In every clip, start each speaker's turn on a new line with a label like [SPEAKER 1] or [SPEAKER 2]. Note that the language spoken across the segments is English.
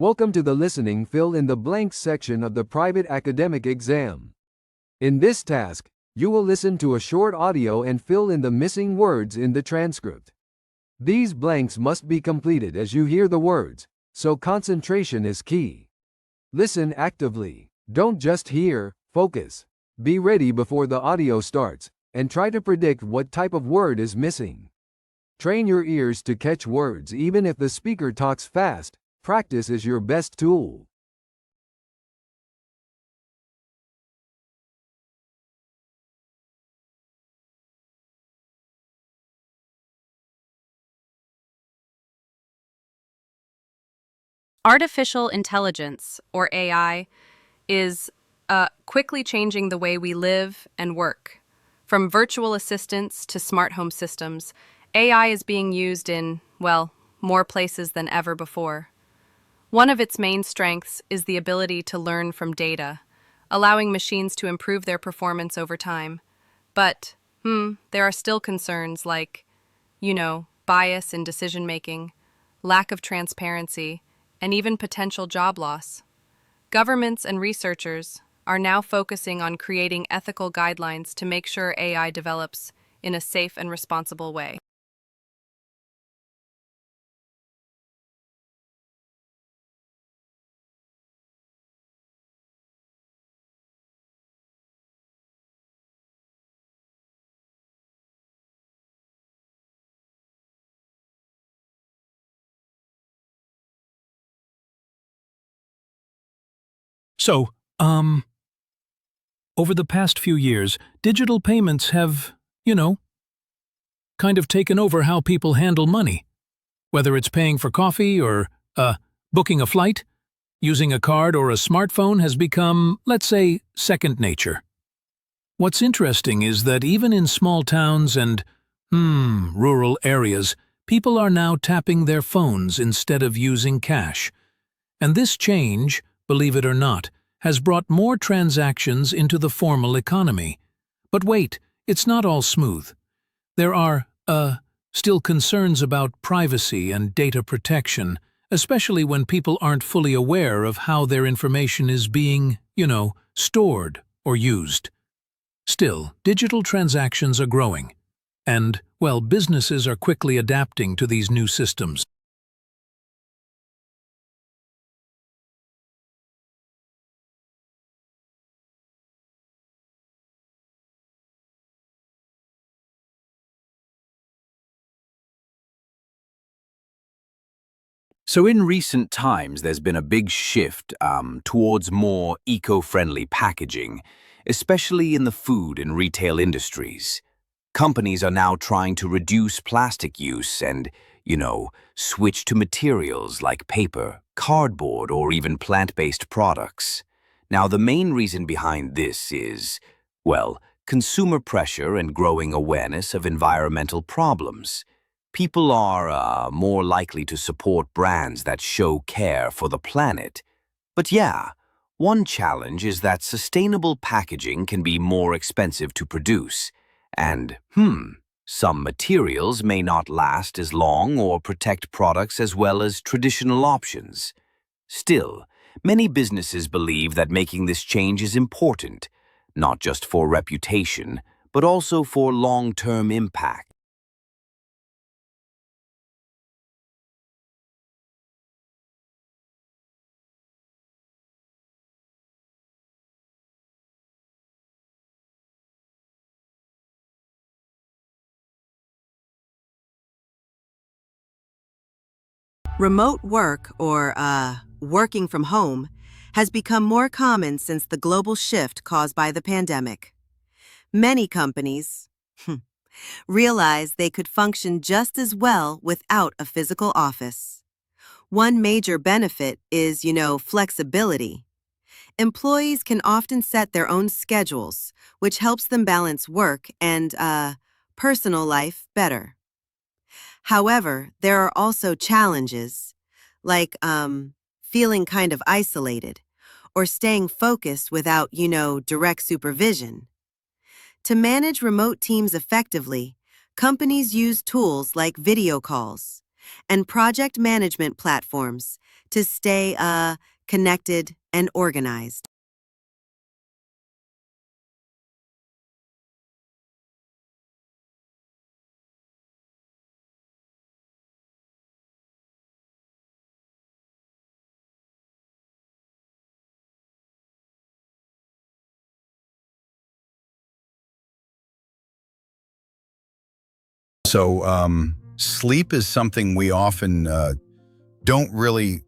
[SPEAKER 1] Welcome to the listening fill in the blanks section of the private academic exam. In this task, you will listen to a short audio and fill in the missing words in the transcript. These blanks must be completed as you hear the words, so concentration is key. Listen actively. Don't just hear, focus. Be ready before the audio starts, and try to predict what type of word is missing. Train your ears to catch words even if the speaker talks fast. Practice is your best tool.
[SPEAKER 2] Artificial intelligence, or AI, is quickly changing the way we live and work. From virtual assistants to smart home systems, AI is being used in, well, more places than ever before. One of its main strengths is the ability to learn from data, allowing machines to improve their performance over time. But, there are still concerns like, bias in decision-making, lack of transparency, and even potential job loss. Governments and researchers are now focusing on creating ethical guidelines to make sure AI develops in a safe and responsible way.
[SPEAKER 3] So, over the past few years, digital payments have, kind of taken over how people handle money. Whether it's paying for coffee or, booking a flight, using a card or a smartphone has become, let's say, second nature. What's interesting is that even in small towns and, rural areas, people are now tapping their phones instead of using cash. And this change, believe it or not, has brought more transactions into the formal economy. But wait, it's not all smooth. There are, still concerns about privacy and data protection, especially when people aren't fully aware of how their information is being, stored or used. Still, digital transactions are growing, and, well, businesses are quickly adapting to these new systems.
[SPEAKER 4] So in recent times, there's been a big shift towards more eco-friendly packaging, especially in the food and retail industries. Companies are now trying to reduce plastic use and, switch to materials like paper, cardboard, or even plant-based products. Now, the main reason behind this is, well, consumer pressure and growing awareness of environmental problems. People are more likely to support brands that show care for the planet. But yeah, one challenge is that sustainable packaging can be more expensive to produce. And, some materials may not last as long or protect products as well as traditional options. Still, many businesses believe that making this change is important, not just for reputation, but also for long-term impact.
[SPEAKER 5] Remote work, or working from home, has become more common since the global shift caused by the pandemic. Many companies realized they could function just as well without a physical office. One major benefit is, flexibility. Employees can often set their own schedules, which helps them balance work and personal life better. However, there are also challenges, like feeling kind of isolated or staying focused without, direct supervision. To manage remote teams effectively, companies use tools like video calls, and project management platforms to stay connected and organized.
[SPEAKER 6] So, sleep is something we often don't really,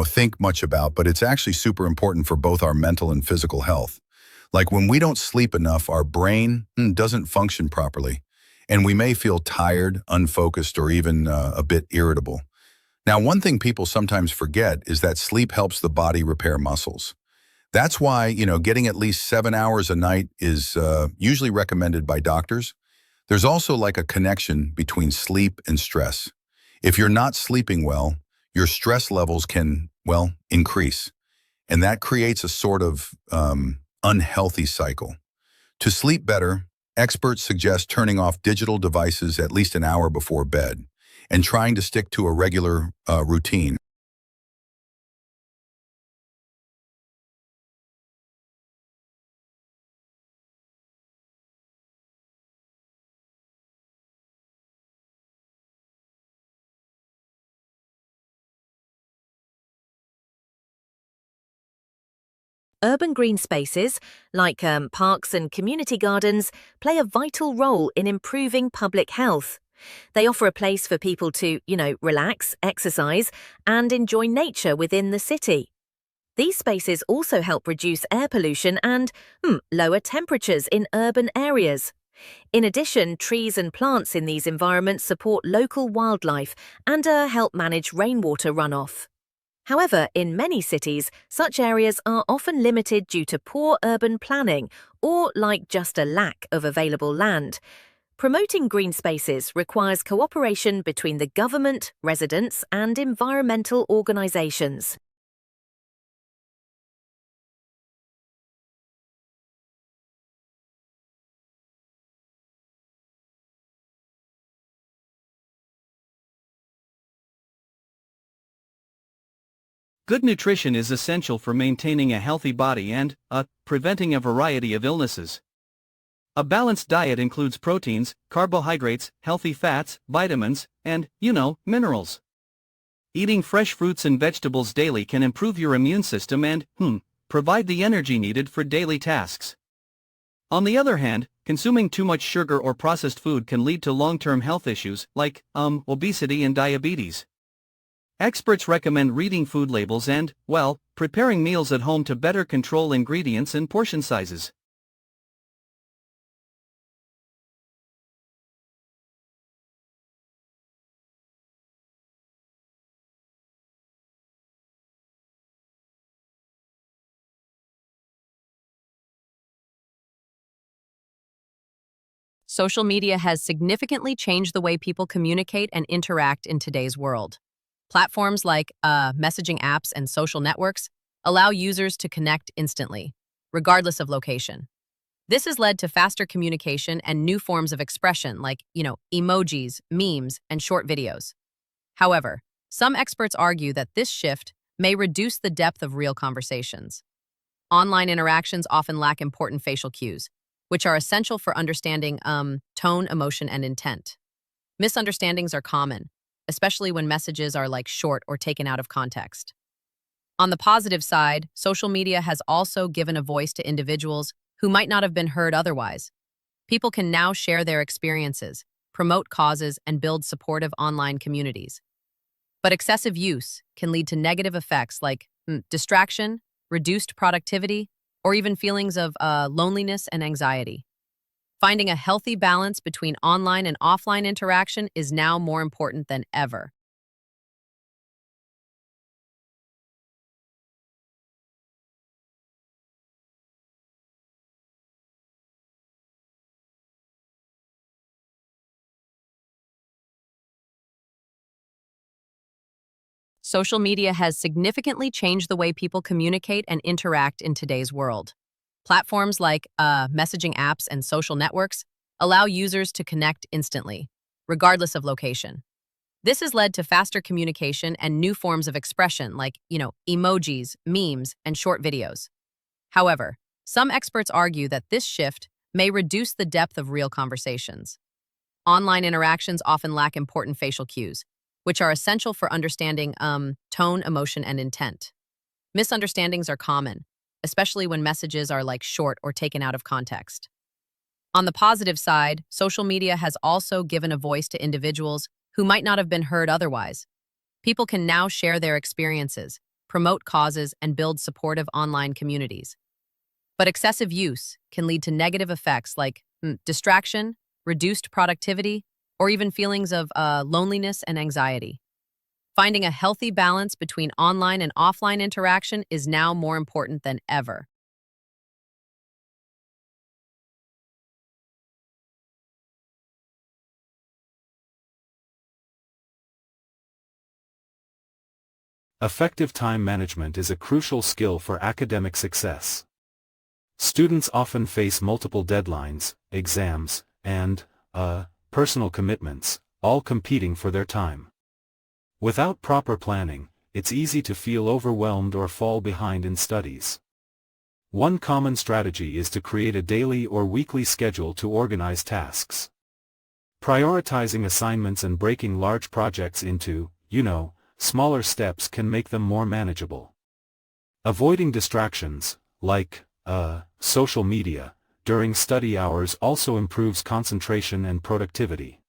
[SPEAKER 6] think much about, but it's actually super important for both our mental and physical health. Like when we don't sleep enough, our brain doesn't function properly, and we may feel tired, unfocused, or even a bit irritable. Now, one thing people sometimes forget is that sleep helps the body repair muscles. That's why, getting at least 7 hours a night is usually recommended by doctors. There's also like a connection between sleep and stress. If you're not sleeping well, your stress levels can, increase. And that creates a sort of unhealthy cycle. To sleep better, experts suggest turning off digital devices at least an hour before bed and trying to stick to a regular routine.
[SPEAKER 7] Urban green spaces, like parks and community gardens, play a vital role in improving public health. They offer a place for people to, relax, exercise, and enjoy nature within the city. These spaces also help reduce air pollution and lower temperatures in urban areas. In addition, trees and plants in these environments support local wildlife and help manage rainwater runoff. However, in many cities, such areas are often limited due to poor urban planning or just a lack of available land. Promoting green spaces requires cooperation between the government, residents, and environmental organizations.
[SPEAKER 8] Good nutrition is essential for maintaining a healthy body and preventing a variety of illnesses. A balanced diet includes proteins, carbohydrates, healthy fats, vitamins, and, minerals. Eating fresh fruits and vegetables daily can improve your immune system and, provide the energy needed for daily tasks. On the other hand, consuming too much sugar or processed food can lead to long-term health issues like obesity and diabetes. Experts recommend reading food labels and, preparing meals at home to better control ingredients and portion sizes.
[SPEAKER 2] Social media has significantly changed the way people communicate and interact in today's world. Platforms like messaging apps and social networks allow users to connect instantly, regardless of location. This has led to faster communication and new forms of expression like, emojis, memes, and short videos. However, some experts argue that this shift may reduce the depth of real conversations. Online interactions often lack important facial cues, which are essential for understanding tone, emotion, and intent. Misunderstandings are common, especially when messages are short or taken out of context. On the positive side, social media has also given a voice to individuals who might not have been heard otherwise. People can now share their experiences, promote causes, and build supportive online communities. But excessive use can lead to negative effects like distraction, reduced productivity, or even feelings of loneliness and anxiety. Finding a healthy balance between online and offline interaction is now more important than ever. Social media has significantly changed the way people communicate and interact in today's world. Platforms like messaging apps and social networks allow users to connect instantly, regardless of location. This has led to faster communication and new forms of expression like, emojis, memes, and short videos. However, some experts argue that this shift may reduce the depth of real conversations. Online interactions often lack important facial cues, which are essential for understanding tone, emotion, and intent. Misunderstandings are common, especially when messages are short or taken out of context. On the positive side, social media has also given a voice to individuals who might not have been heard otherwise. People can now share their experiences, promote causes, and build supportive online communities. But excessive use can lead to negative effects like distraction, reduced productivity, or even feelings of loneliness and anxiety. Finding a healthy balance between online and offline interaction is now more important than ever.
[SPEAKER 9] Effective time management is a crucial skill for academic success. Students often face multiple deadlines, exams, and personal commitments, all competing for their time. Without proper planning, it's easy to feel overwhelmed or fall behind in studies. One common strategy is to create a daily or weekly schedule to organize tasks. Prioritizing assignments and breaking large projects into, smaller steps can make them more manageable. Avoiding distractions, like social media, during study hours also improves concentration and productivity.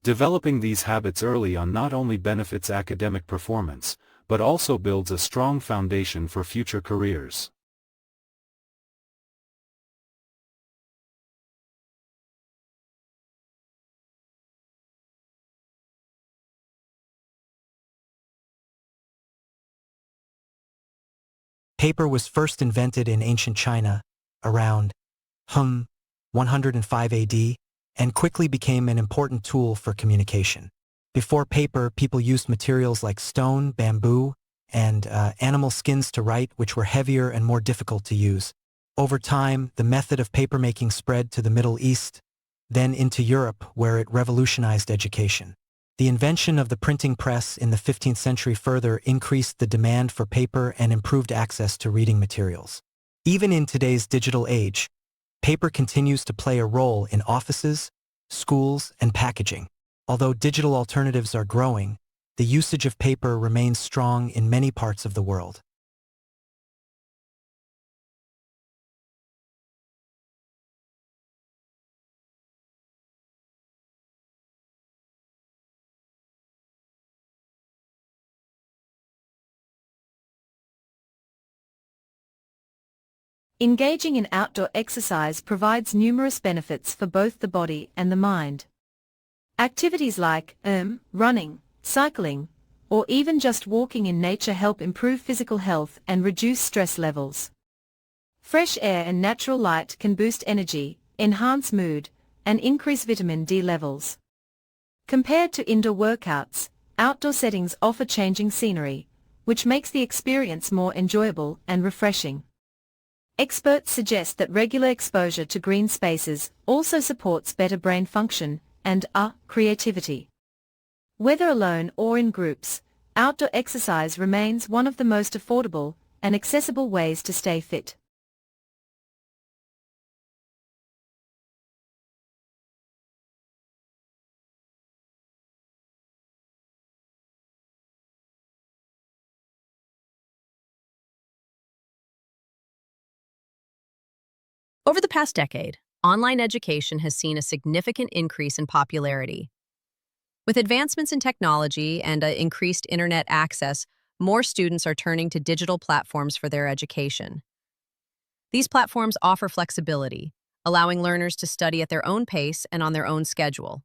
[SPEAKER 9] Developing these habits early on not only benefits academic performance, but also builds a strong foundation for future careers.
[SPEAKER 10] Paper was first invented in ancient China, around 105 AD, and quickly became an important tool for communication. Before paper, people used materials like stone, bamboo, and animal skins to write, which were heavier and more difficult to use. Over time, the method of papermaking spread to the Middle East, then into Europe, where it revolutionized education. The invention of the printing press in the 15th century further increased the demand for paper and improved access to reading materials. Even in today's digital age, paper continues to play a role in offices, schools, and packaging. Although digital alternatives are growing, the usage of paper remains strong in many parts of the world.
[SPEAKER 11] Engaging in outdoor exercise provides numerous benefits for both the body and the mind. Activities like running, cycling, or even just walking in nature help improve physical health and reduce stress levels. Fresh air and natural light can boost energy, enhance mood, and increase vitamin D levels. Compared to indoor workouts, outdoor settings offer changing scenery, which makes the experience more enjoyable and refreshing. Experts suggest that regular exposure to green spaces also supports better brain function and creativity. Whether alone or in groups, outdoor exercise remains one of the most affordable and accessible ways to stay fit.
[SPEAKER 2] Over the past decade, online education has seen a significant increase in popularity. With advancements in technology and increased internet access, more students are turning to digital platforms for their education. These platforms offer flexibility, allowing learners to study at their own pace and on their own schedule.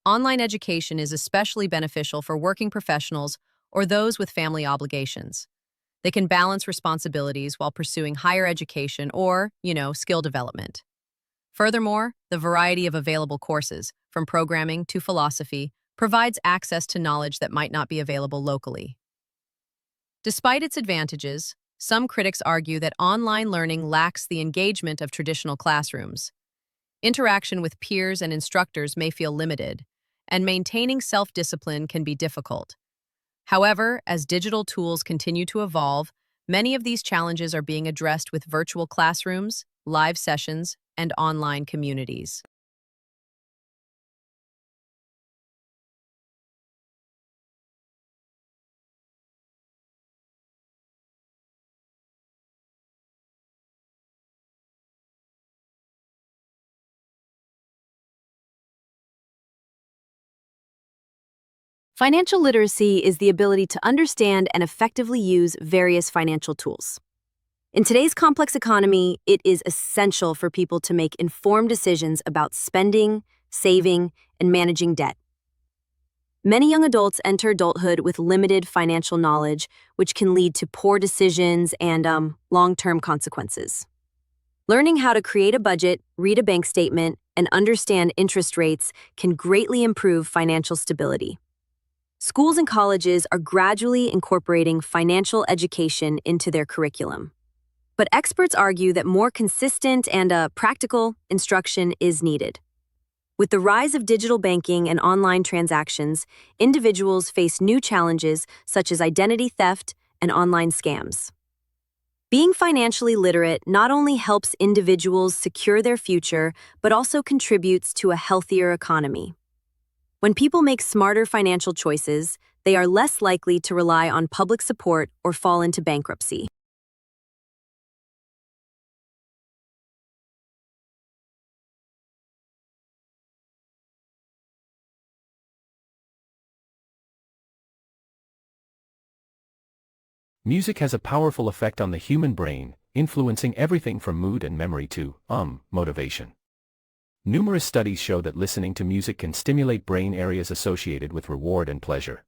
[SPEAKER 2] Online education is especially beneficial for working professionals or those with family obligations. They can balance responsibilities while pursuing higher education or, skill development. Furthermore, the variety of available courses, from programming to philosophy, provides access to knowledge that might not be available locally. Despite its advantages, some critics argue that online learning lacks the engagement of traditional classrooms. Interaction with peers and instructors may feel limited, and maintaining self-discipline can be difficult. However, as digital tools continue to evolve, many of these challenges are being addressed with virtual classrooms, live sessions, and online communities.
[SPEAKER 12] Financial literacy is the ability to understand and effectively use various financial tools. In today's complex economy, it is essential for people to make informed decisions about spending, saving, and managing debt. Many young adults enter adulthood with limited financial knowledge, which can lead to poor decisions and long-term consequences. Learning how to create a budget, read a bank statement, and understand interest rates can greatly improve financial stability. Schools and colleges are gradually incorporating financial education into their curriculum. But experts argue that more consistent and practical instruction is needed. With the rise of digital banking and online transactions, individuals face new challenges such as identity theft and online scams. Being financially literate not only helps individuals secure their future, but also contributes to a healthier economy. When people make smarter financial choices, they are less likely to rely on public support or fall into bankruptcy.
[SPEAKER 9] Music has a powerful effect on the human brain, influencing everything from mood and memory to, motivation. Numerous studies show that listening to music can stimulate brain areas associated with reward and pleasure.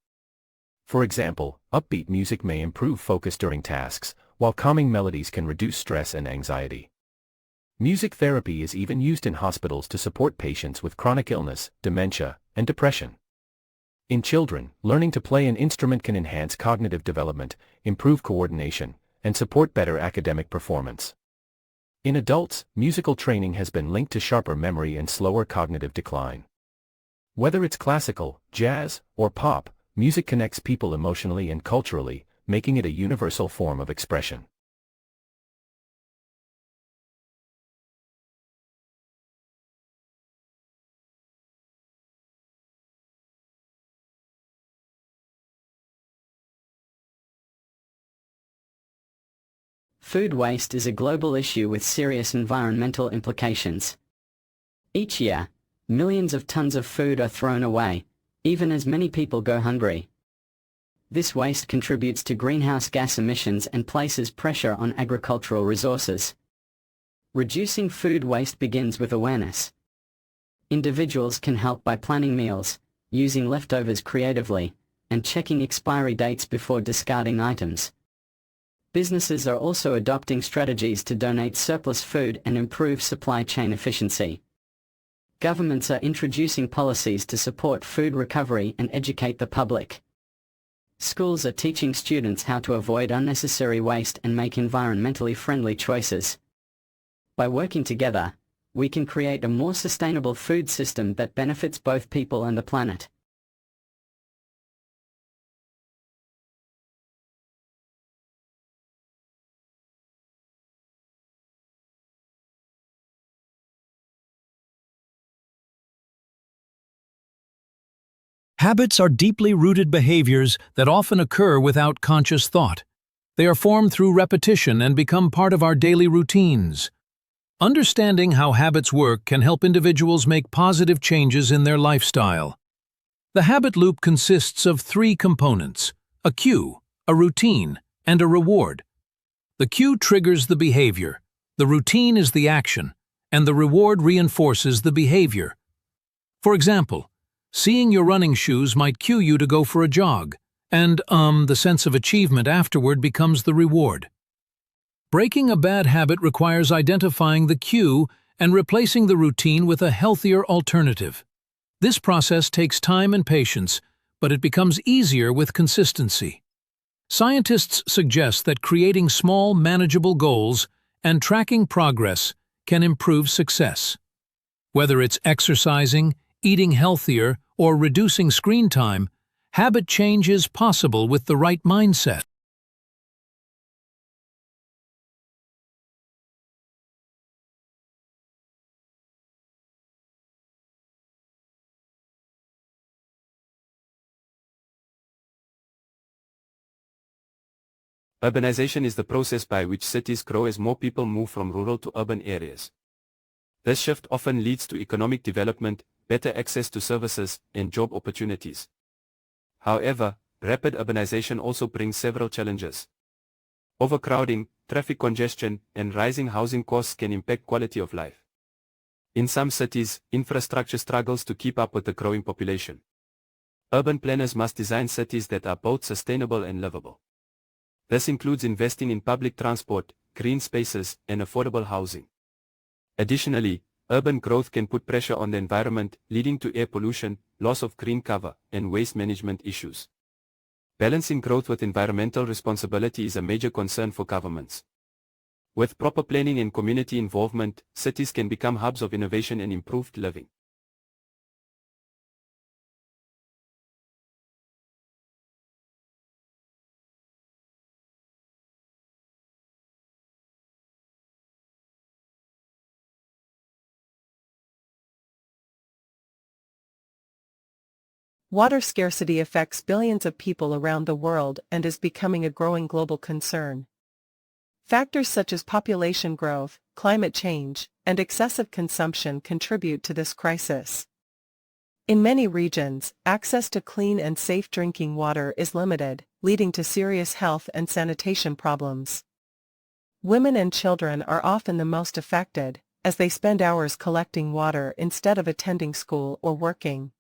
[SPEAKER 9] For example, upbeat music may improve focus during tasks, while calming melodies can reduce stress and anxiety. Music therapy is even used in hospitals to support patients with chronic illness, dementia, and depression. In children, learning to play an instrument can enhance cognitive development, improve coordination, and support better academic performance. In adults, musical training has been linked to sharper memory and slower cognitive decline. Whether it's classical, jazz, or pop, music connects people emotionally and culturally, making it a universal form of expression.
[SPEAKER 13] Food waste is a global issue with serious environmental implications. Each year, millions of tons of food are thrown away, even as many people go hungry. This waste contributes to greenhouse gas emissions and places pressure on agricultural resources. Reducing food waste begins with awareness. Individuals can help by planning meals, using leftovers creatively, and checking expiry dates before discarding items. Businesses are also adopting strategies to donate surplus food and improve supply chain efficiency. Governments are introducing policies to support food recovery and educate the public. Schools are teaching students how to avoid unnecessary waste and make environmentally friendly choices. By working together, we can create a more sustainable food system that benefits both people and the planet.
[SPEAKER 3] Habits are deeply rooted behaviors that often occur without conscious thought. They are formed through repetition and become part of our daily routines. Understanding how habits work can help individuals make positive changes in their lifestyle. The habit loop consists of three components: a cue, a routine, and a reward. The cue triggers the behavior, the routine is the action, and the reward reinforces the behavior. For example, seeing your running shoes might cue you to go for a jog, and the sense of achievement afterward becomes the reward. Breaking a bad habit requires identifying the cue and replacing the routine with a healthier alternative. This process takes time and patience, but it becomes easier with consistency. Scientists suggest that creating small, manageable goals and tracking progress can improve success. Whether it's exercising, eating healthier, or reducing screen time, habit change is possible with the right mindset.
[SPEAKER 14] Urbanization is the process by which cities grow as more people move from rural to urban areas. This shift often leads to economic development, better access to services, and job opportunities. However, rapid urbanization also brings several challenges. Overcrowding, traffic congestion, and rising housing costs can impact quality of life. In some cities, infrastructure struggles to keep up with the growing population. Urban planners must design cities that are both sustainable and livable. This includes investing in public transport, green spaces, and affordable housing. Additionally, urban growth can put pressure on the environment, leading to air pollution, loss of green cover, and waste management issues. Balancing growth with environmental responsibility is a major concern for governments. With proper planning and community involvement, cities can become hubs of innovation and improved living.
[SPEAKER 15] Water scarcity affects billions of people around the world and is becoming a growing global concern. Factors such as population growth, climate change, and excessive consumption contribute to this crisis. In many regions, access to clean and safe drinking water is limited, leading to serious health and sanitation problems. Women and children are often the most affected, as they spend hours collecting water instead of attending school or working.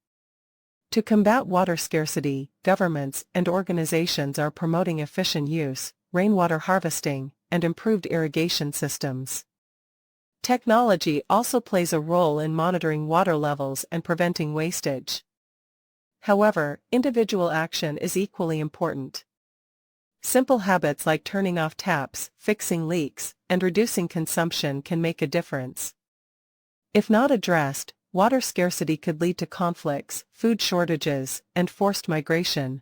[SPEAKER 15] To combat water scarcity, governments and organizations are promoting efficient use, rainwater harvesting, and improved irrigation systems. Technology also plays a role in monitoring water levels and preventing wastage. However, individual action is equally important. Simple habits like turning off taps, fixing leaks, and reducing consumption can make a difference. If not addressed, water scarcity could lead to conflicts, food shortages, and forced migration.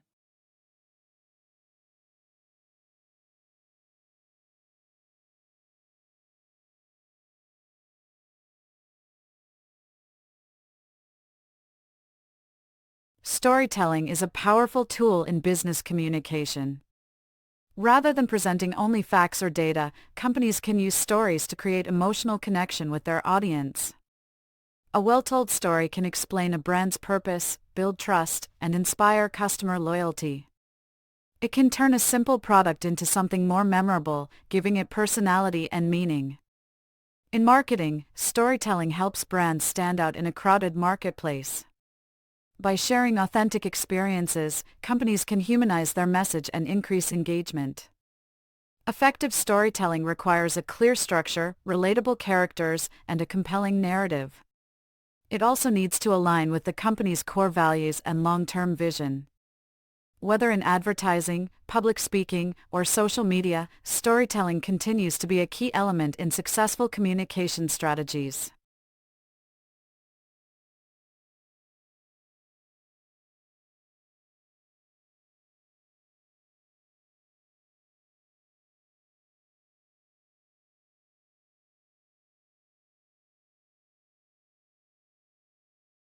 [SPEAKER 16] Storytelling is a powerful tool in business communication. Rather than presenting only facts or data, companies can use stories to create emotional connection with their audience. A well-told story can explain a brand's purpose, build trust, and inspire customer loyalty. It can turn a simple product into something more memorable, giving it personality and meaning. In marketing, storytelling helps brands stand out in a crowded marketplace. By sharing authentic experiences, companies can humanize their message and increase engagement. Effective storytelling requires a clear structure, relatable characters, and a compelling narrative. It also needs to align with the company's core values and long-term vision. Whether in advertising, public speaking, or social media, storytelling continues to be a key element in successful communication strategies.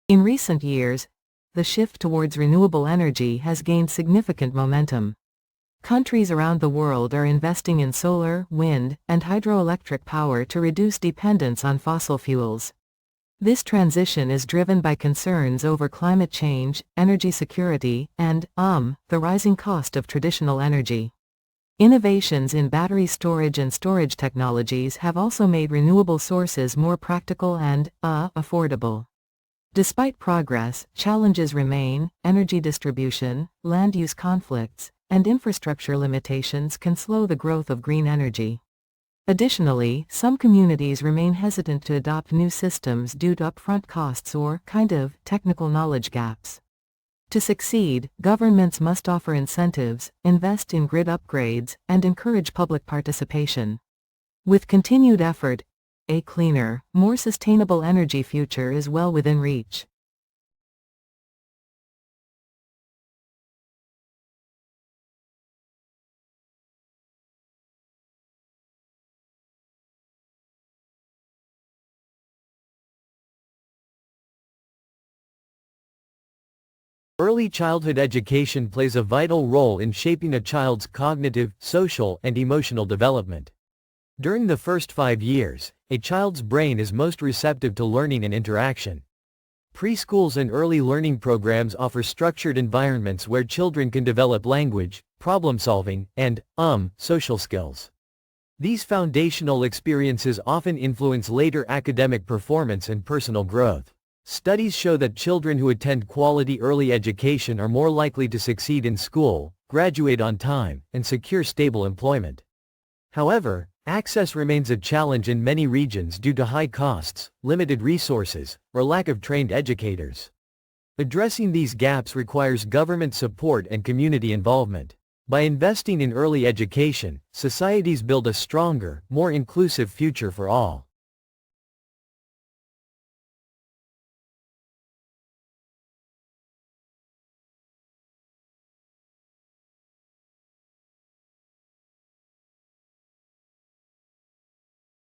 [SPEAKER 15] In recent years, the shift towards renewable energy has gained significant momentum. Countries around the world are investing in solar, wind, and hydroelectric power to reduce dependence on fossil fuels. This transition is driven by concerns over climate change, energy security, and, the rising cost of traditional energy. Innovations in battery storage and storage technologies have also made renewable sources more practical and, affordable. Despite progress, challenges remain. Energy distribution, land use conflicts, and infrastructure limitations can slow the growth of green energy. Additionally, some communities remain hesitant to adopt new systems due to upfront costs or, technical knowledge gaps. To succeed, governments must offer incentives, invest in grid upgrades, and encourage public participation. With continued effort, a cleaner, more sustainable energy future is well within reach.
[SPEAKER 17] Early childhood education plays a vital role in shaping a child's cognitive, social, and emotional development. During the first 5 years, a child's brain is most receptive to learning and interaction. Preschools and early learning programs offer structured environments where children can develop language, problem-solving, and, social skills. These foundational experiences often influence later academic performance and personal growth. Studies show that children who attend quality early education are more likely to succeed in school, graduate on time, and secure stable employment. However, access remains a challenge in many regions due to high costs, limited resources, or lack of trained educators. Addressing these gaps requires government support and community involvement. By investing in early education, societies build a stronger, more inclusive future for all.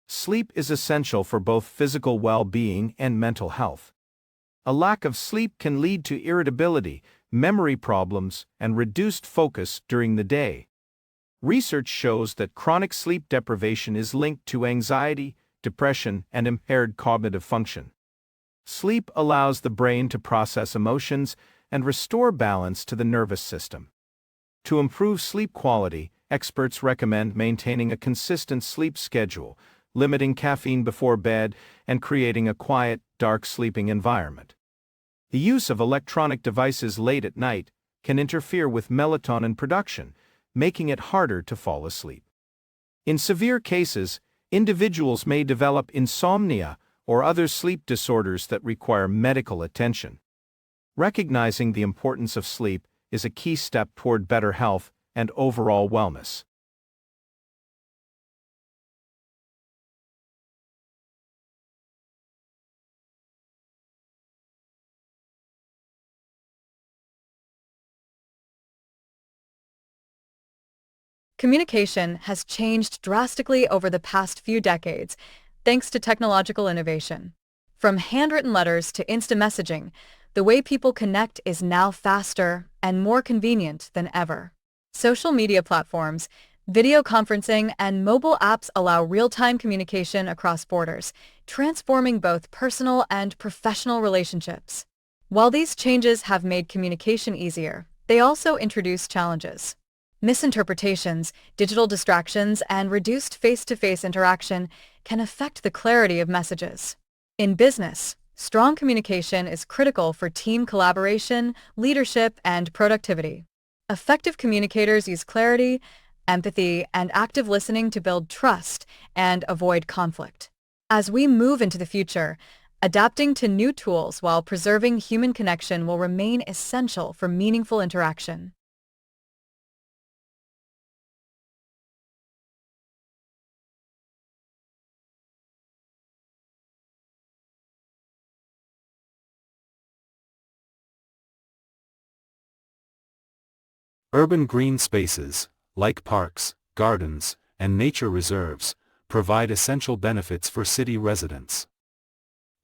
[SPEAKER 18] Sleep is essential for both physical well-being and mental health. A lack of sleep can lead to irritability, memory problems, and reduced focus during the day. Research shows that chronic sleep deprivation is linked to anxiety, depression, and impaired cognitive function. Sleep allows the brain to process emotions and restore balance to the nervous system. To improve sleep quality, experts recommend maintaining a consistent sleep schedule, limiting caffeine before bed, and creating a quiet, dark sleeping environment. The use of electronic devices late at night can interfere with melatonin production, making it harder to fall asleep. In severe cases, individuals may develop insomnia or other sleep disorders that require medical attention. Recognizing the importance of sleep is a key step toward better health and overall wellness.
[SPEAKER 19] Communication has changed drastically over the past few decades, thanks to technological innovation. From handwritten letters to instant messaging, the way people connect is now faster and more convenient than ever. Social media platforms, video conferencing, and mobile apps allow real-time communication across borders, transforming both personal and professional relationships. While these changes have made communication easier, they also introduce challenges. Misinterpretations, digital distractions, and reduced face-to-face interaction can affect the clarity of messages. In business, strong communication is critical for team collaboration, leadership, and productivity. Effective communicators use clarity, empathy, and active listening to build trust and avoid conflict. As we move into the future, adapting to new tools while preserving human connection will remain essential for meaningful interaction.
[SPEAKER 9] Urban green spaces, like parks, gardens, and nature reserves, provide essential benefits for city residents.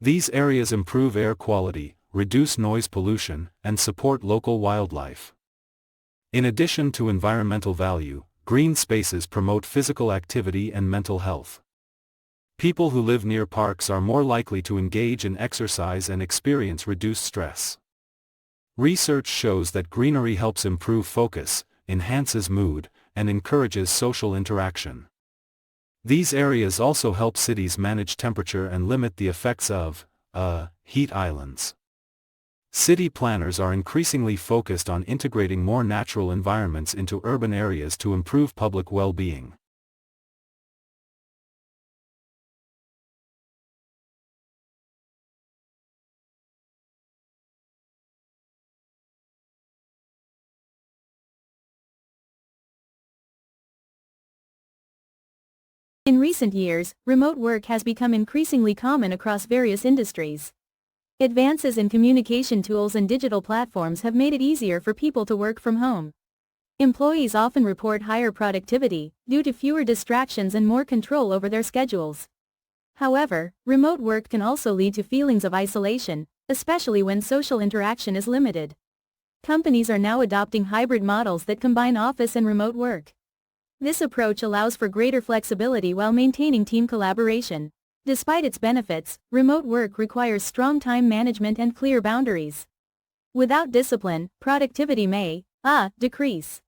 [SPEAKER 9] These areas improve air quality, reduce noise pollution, and support local wildlife. In addition to environmental value, green spaces promote physical activity and mental health. People who live near parks are more likely to engage in exercise and experience reduced stress. Research shows that greenery helps improve focus, enhances mood, and encourages social interaction. These areas also help cities manage temperature and limit the effects of heat islands. City planners are increasingly focused on integrating more natural environments into urban areas to improve public well-being.
[SPEAKER 20] In recent years, remote work has become increasingly common across various industries. Advances in communication tools and digital platforms have made it easier for people to work from home. Employees often report higher productivity due to fewer distractions and more control over their schedules. However, remote work can also lead to feelings of isolation, especially when social interaction is limited. Companies are now adopting hybrid models that combine office and remote work. This approach allows for greater flexibility while maintaining team collaboration. Despite its benefits, remote work requires strong time management and clear boundaries. Without discipline, productivity may decrease.